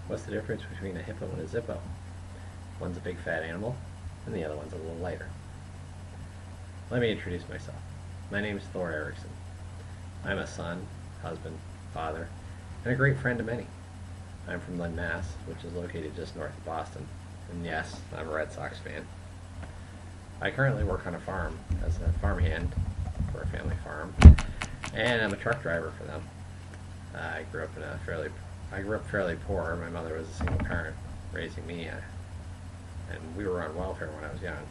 What's the difference between a hippo and a zippo? One's a big fat animal, and the other one's a little lighter. Let me introduce myself. My name is Thor Erickson. I'm a son, husband, father, and a great friend to many. I'm from Lynn, Mass., which is located just north of Boston, and yes, I'm a Red Sox fan. I currently work on a farm as a farmhand for a family farm, and I'm a truck driver for them. I grew up fairly poor. My mother was a single parent raising me, and we were on welfare when I was young.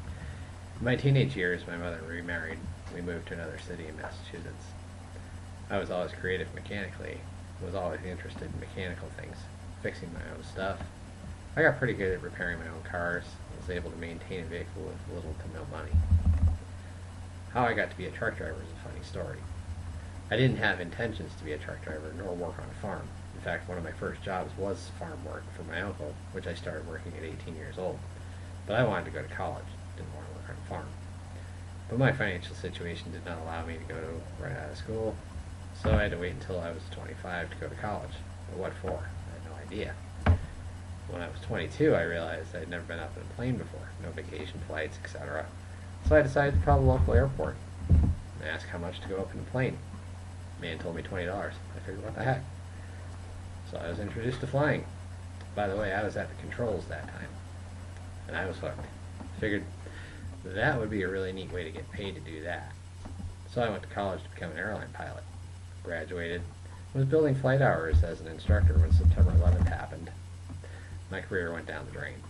In my teenage years, my mother remarried. We moved to another city in Massachusetts. I was always creative mechanically, was always interested in mechanical things, fixing my own stuff. I got pretty good at repairing my own cars, was able to maintain a vehicle with little to no money. How I got to be a truck driver is a funny story. I didn't have intentions to be a truck driver nor work on a farm. In fact, one of my first jobs was farm work for my uncle, which I started working at 18 years old. But I wanted to go to college, didn't want to work on a farm. But my financial situation did not allow me to go right out of school, so I had to wait until I was 25 to go to college. But what for? I had no idea. When I was 22, I realized I had never been up in a plane before, no vacation flights, etc. So I decided to call the local airport and ask how much to go up in a plane. The man told me $20. I figured, what the heck? So I was introduced to flying. By the way, I was at the controls that time, and I was hooked. Figured that would be a really neat way to get paid to do that. So I went to college to become an airline pilot. Graduated, was building flight hours as an instructor when September 11th happened. My career went down the drain.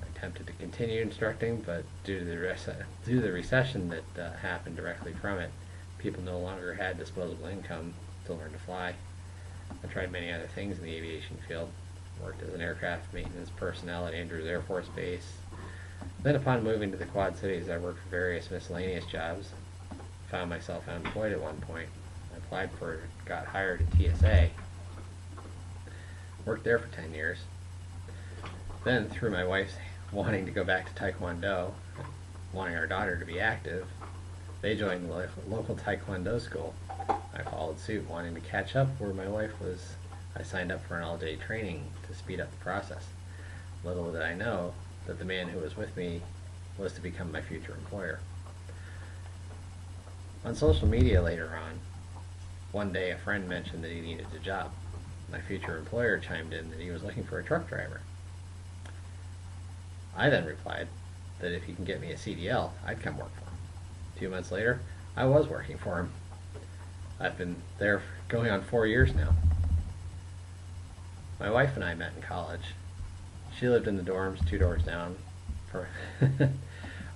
I attempted to continue instructing, but due to the recession that happened directly from it, people no longer had disposable income to learn to fly. I tried many other things in the aviation field. Worked as an aircraft maintenance personnel at Andrews Air Force Base. Then upon moving to the Quad Cities, I worked for various miscellaneous jobs. Found myself unemployed at one point. I applied for, got hired at TSA. Worked there for 10 years. Then through my wife wanting to go back to Taekwondo, wanting our daughter to be active, they joined the local Taekwondo school. I followed suit, wanting to catch up where my wife was. I signed up for an all-day training to speed up the process. Little did I know that the man who was with me was to become my future employer. On social media later on, one day a friend mentioned that he needed a job. My future employer chimed in that he was looking for a truck driver. I then replied that if he can get me a CDL, I'd come work for him. A few months later, I was working for him. I've been there going on 4 years now. My wife and I met in college. She lived in the dorms 2 doors down.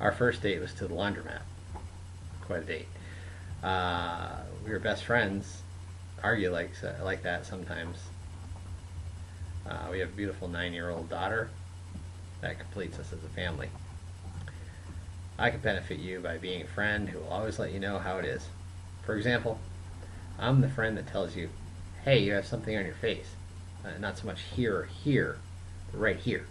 Our first date was to the laundromat. Quite a date. We were best friends. Argue like that sometimes. We have a beautiful 9-year-old daughter. That completes us as a family. I can benefit you by being a friend who will always let you know how it is. For example, I'm the friend that tells you, hey, you have something on your face. Not so much here or here, but right here.